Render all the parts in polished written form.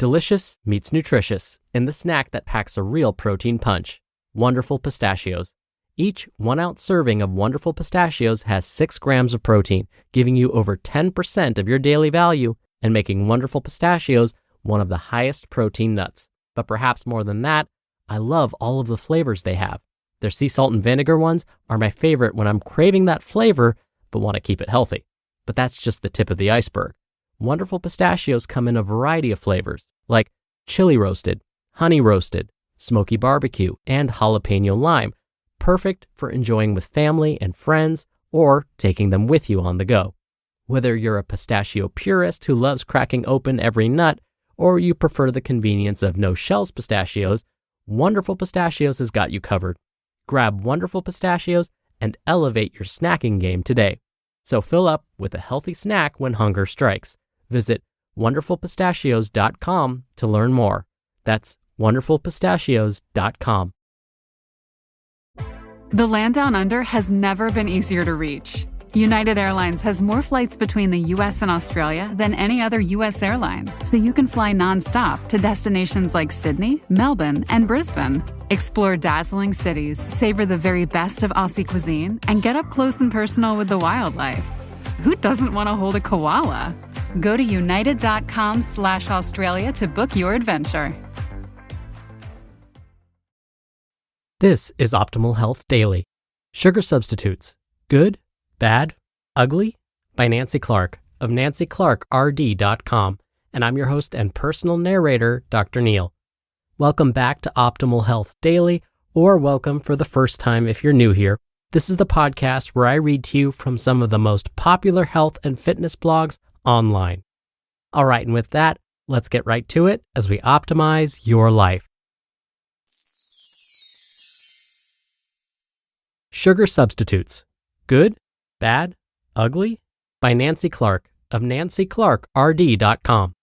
Delicious meets nutritious in the snack that packs a real protein punch. Wonderful Pistachios. Each 1-ounce serving of Wonderful Pistachios has 6 grams of protein, giving you over 10% of your daily value and making Wonderful Pistachios one of the highest protein nuts. But perhaps more than that, I love all of the flavors they have. Their sea salt and vinegar ones are my favorite when I'm craving that flavor but want to keep it healthy. But that's just the tip of the iceberg. Wonderful Pistachios come in a variety of flavors, like chili roasted, honey roasted, smoky barbecue, and jalapeno lime, perfect for enjoying with family and friends or taking them with you on the go. Whether you're a pistachio purist who loves cracking open every nut, or you prefer the convenience of no-shells pistachios, Wonderful Pistachios has got you covered. Grab Wonderful Pistachios and elevate your snacking game today. So fill up with a healthy snack when hunger strikes. Visit wonderfulpistachios.com to learn more. That's wonderfulpistachios.com. The land down under has never been easier to reach. United Airlines has more flights between the U.S. and Australia than any other U.S. airline, so you can fly nonstop to destinations like Sydney, Melbourne, and Brisbane. Explore dazzling cities, savor the very best of Aussie cuisine, and get up close and personal with the wildlife. Who doesn't want to hold a koala? Go to united.com/Australia to book your adventure. This is Optimal Health Daily. Sugar substitutes. Good, bad, ugly? By Nancy Clark of nancyclarkrd.com. And I'm your host and personal narrator, Dr. Neil. Welcome back to Optimal Health Daily, or welcome for the first time if you're new here. This is the podcast where I read to you from some of the most popular health and fitness blogs online. All right, and with that, let's get right to it as we optimize your life. Sugar substitutes. Good, bad, ugly? By Nancy Clark of nancyclarkrd.com.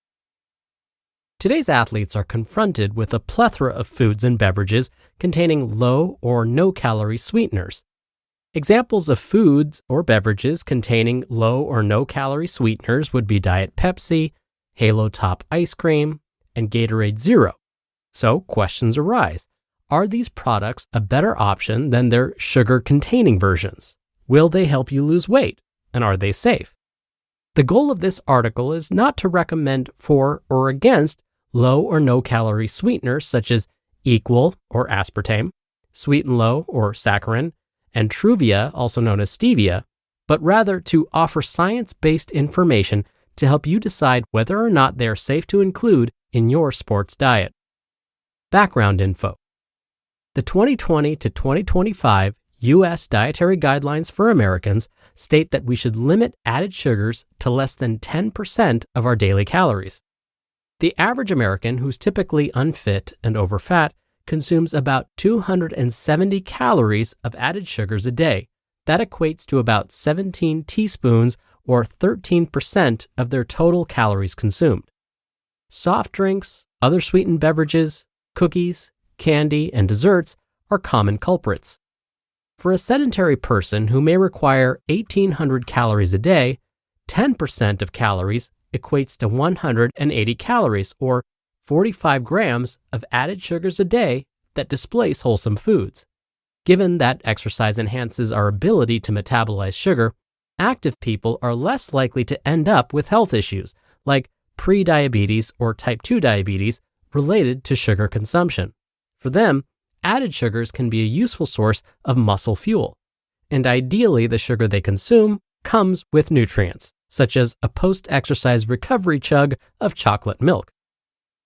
Today's athletes are confronted with a plethora of foods and beverages containing low or no-calorie sweeteners. Examples of foods or beverages containing low or no-calorie sweeteners would be Diet Pepsi, Halo Top ice cream, and Gatorade Zero. So questions arise. Are these products a better option than their sugar-containing versions? Will they help you lose weight? And are they safe? The goal of this article is not to recommend for or against low or no-calorie sweeteners such as Equal or aspartame, Sweet and Low or saccharin, and Truvia, also known as stevia, but rather to offer science-based information to help you decide whether or not they are safe to include in your sports diet. Background info. The 2020 to 2025 U.S. Dietary Guidelines for Americans state that we should limit added sugars to less than 10% of our daily calories. The average American, who's typically unfit and overfat, consumes about 270 calories of added sugars a day. That equates to about 17 teaspoons or 13% of their total calories consumed. Soft drinks, other sweetened beverages, cookies, candy, and desserts are common culprits. For a sedentary person who may require 1,800 calories a day, 10% of calories equates to 180 calories or 45 grams of added sugars a day that displace wholesome foods. Given that exercise enhances our ability to metabolize sugar, active people are less likely to end up with health issues like prediabetes or type 2 diabetes related to sugar consumption. For them, added sugars can be a useful source of muscle fuel, and ideally the sugar they consume comes with nutrients, such as a post-exercise recovery chug of chocolate milk.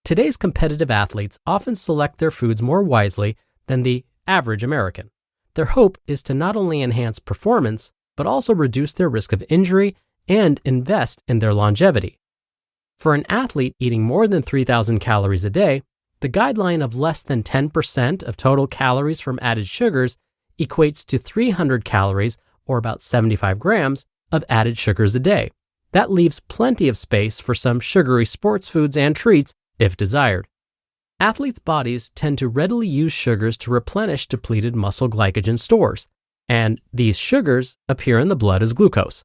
Today's competitive athletes often select their foods more wisely than the average American. Their hope is to not only enhance performance, but also reduce their risk of injury and invest in their longevity. For an athlete eating more than 3,000 calories a day, the guideline of less than 10% of total calories from added sugars equates to 300 calories or about 75 grams of added sugars a day. That leaves plenty of space for some sugary sports foods and treats if desired. Athletes' bodies tend to readily use sugars to replenish depleted muscle glycogen stores, and these sugars appear in the blood as glucose.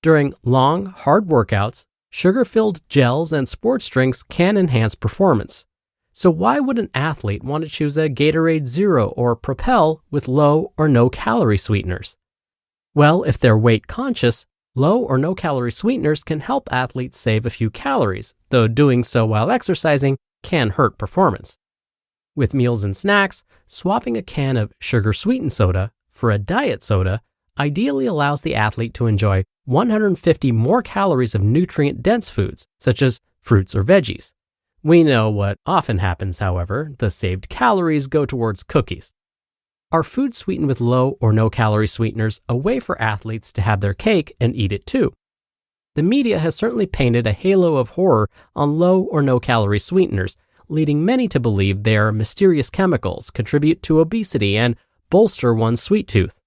During long, hard workouts, Sugar-filled gels and sports drinks can enhance performance. So why would an athlete want to choose a Gatorade Zero or Propel with low or no calorie sweeteners? Well, if they're weight conscious, low or no calorie sweeteners can help athletes save a few calories, though doing so while exercising can hurt performance. With meals and snacks, swapping a can of sugar-sweetened soda for a diet soda ideally allows the athlete to enjoy 150 more calories of nutrient-dense foods, such as fruits or veggies. We know what often happens, however, the saved calories go towards cookies. Are foods sweetened with low or no calorie sweeteners a way for athletes to have their cake and eat it too? The media has certainly painted a halo of horror on low or no calorie sweeteners, leading many to believe they are mysterious chemicals, contribute to obesity, and bolster one's sweet tooth.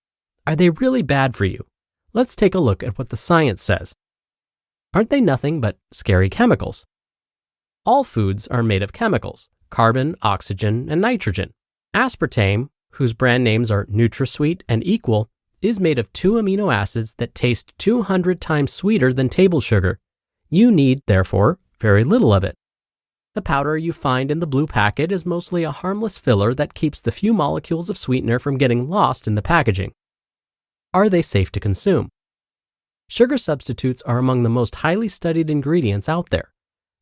Are they really bad for you? Let's take a look at what the science says. Aren't they nothing but scary chemicals? All foods are made of chemicals: carbon, oxygen, and nitrogen. Aspartame, whose brand names are NutraSweet and Equal, is made of 2 amino acids that taste 200 times sweeter than table sugar. You need, therefore, very little of it. The powder you find in the blue packet is mostly a harmless filler that keeps the few molecules of sweetener from getting lost in the packaging. Are they safe to consume? Sugar substitutes are among the most highly studied ingredients out there.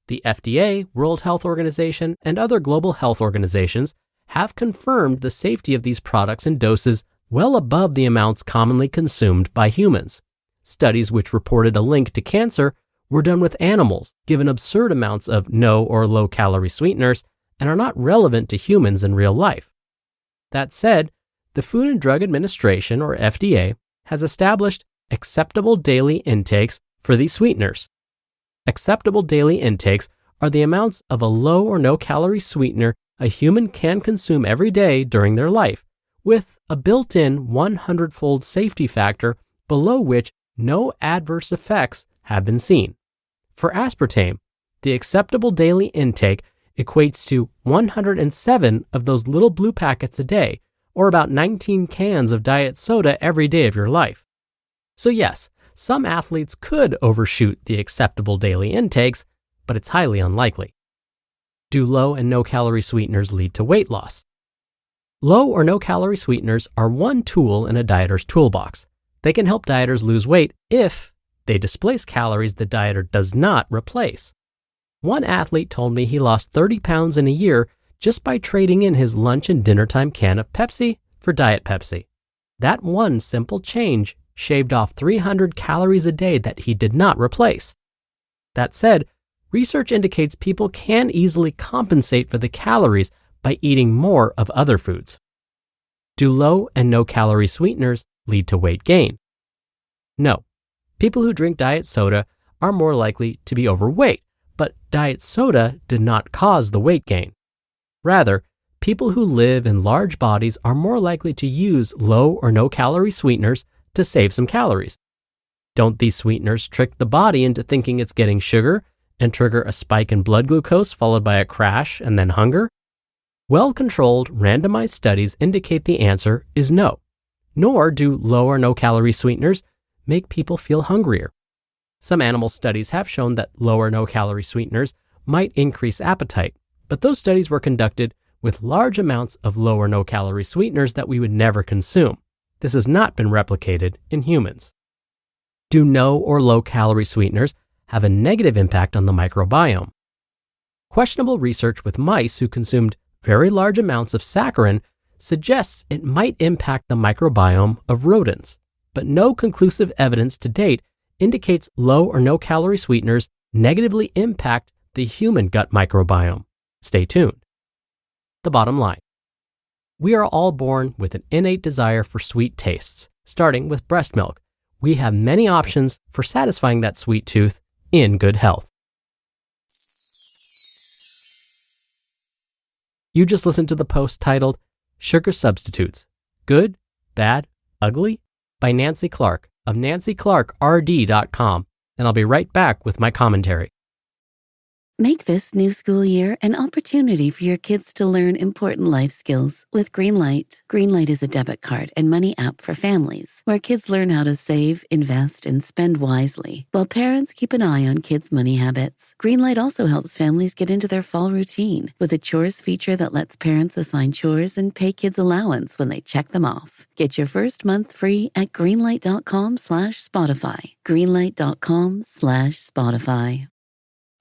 The FDA, World Health Organization, and other global health organizations have confirmed the safety of these products in doses well above the amounts commonly consumed by humans. Studies which reported a link to cancer were done with animals given absurd amounts of no or low calorie sweeteners and are not relevant to humans in real life. That said, the Food and Drug Administration, or FDA, has established acceptable daily intakes for these sweeteners. Acceptable daily intakes are the amounts of a low or no calorie sweetener a human can consume every day during their life, with a built-in 100-fold safety factor below which no adverse effects have been seen. For aspartame, the acceptable daily intake equates to 107 of those little blue packets a day, or about 19 cans of diet soda every day of your life. So yes, some athletes could overshoot the acceptable daily intakes, but it's highly unlikely. Do low and no calorie sweeteners lead to weight loss? Low or no calorie sweeteners are one tool in a dieter's toolbox. They can help dieters lose weight if they displace calories the dieter does not replace. One athlete told me he lost 30 pounds in a year just by trading in his lunch and dinner time can of Pepsi for Diet Pepsi. That one simple change shaved off 300 calories a day that he did not replace. That said, research indicates people can easily compensate for the calories by eating more of other foods. Do low and no calorie sweeteners lead to weight gain? No. People who drink diet soda are more likely to be overweight, but diet soda did not cause the weight gain. Rather, people who live in large bodies are more likely to use low or no calorie sweeteners to save some calories. Don't these sweeteners trick the body into thinking it's getting sugar and trigger a spike in blood glucose followed by a crash and then hunger? Well-controlled, randomized studies indicate the answer is no. Nor do low or no calorie sweeteners make people feel hungrier. Some animal studies have shown that low or no calorie sweeteners might increase appetite, but those studies were conducted with large amounts of low or no calorie sweeteners that we would never consume. This has not been replicated in humans. Do no or low calorie sweeteners have a negative impact on the microbiome? Questionable research with mice who consumed very large amounts of saccharin suggests it might impact the microbiome of rodents, but no conclusive evidence to date indicates low or no calorie sweeteners negatively impact the human gut microbiome. Stay tuned. The bottom line: we are all born with an innate desire for sweet tastes, starting with breast milk. We have many options for satisfying that sweet tooth in good health. You just listened to the post titled Sugar Substitutes: Good, Bad, Ugly? By Nancy Clark of nancyclarkrd.com, and I'll be right back with my commentary. Make this new school year an opportunity for your kids to learn important life skills with Greenlight. Greenlight is a debit card and money app for families where kids learn how to save, invest, and spend wisely, while parents keep an eye on kids' money habits. Greenlight also helps families get into their fall routine with a chores feature that lets parents assign chores and pay kids allowance when they check them off. Get your first month free at greenlight.com/Spotify. Greenlight.com/Spotify.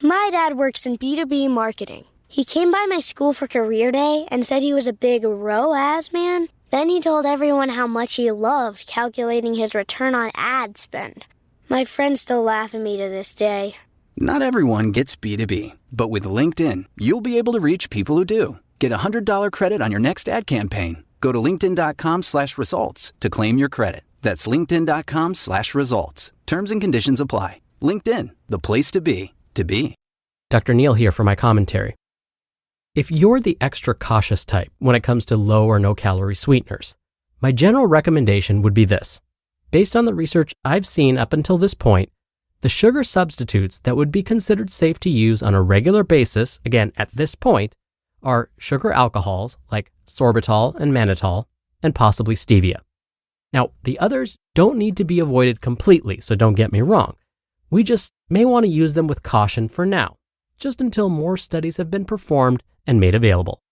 My dad works in B2B marketing. He came by my school for career day and said he was a big ROAS man. Then he told everyone how much he loved calculating his return on ad spend. My friends still laugh at me to this day. Not everyone gets B2B, but with LinkedIn, you'll be able to reach people who do. Get a $100 credit on your next ad campaign. Go to linkedin.com/results to claim your credit. That's linkedin.com/results. Terms and conditions apply. LinkedIn, the place to be. Dr. Neal here for my commentary. If you're the extra cautious type when it comes to low or no calorie sweeteners, my general recommendation would be this. Based on the research I've seen up until this point, the sugar substitutes that would be considered safe to use on a regular basis, again at this point, are sugar alcohols like sorbitol and mannitol, and possibly stevia. Now, the others don't need to be avoided completely, so don't get me wrong. We just may want to use them with caution for now, just until more studies have been performed and made available.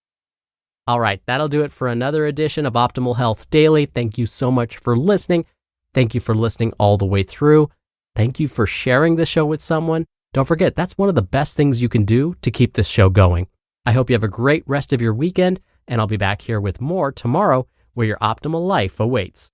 All right, that'll do it for another edition of Optimal Health Daily. Thank you so much for listening. Thank you for listening all the way through. Thank you for sharing this show with someone. Don't forget, that's one of the best things you can do to keep this show going. I hope you have a great rest of your weekend, and I'll be back here with more tomorrow where your optimal life awaits.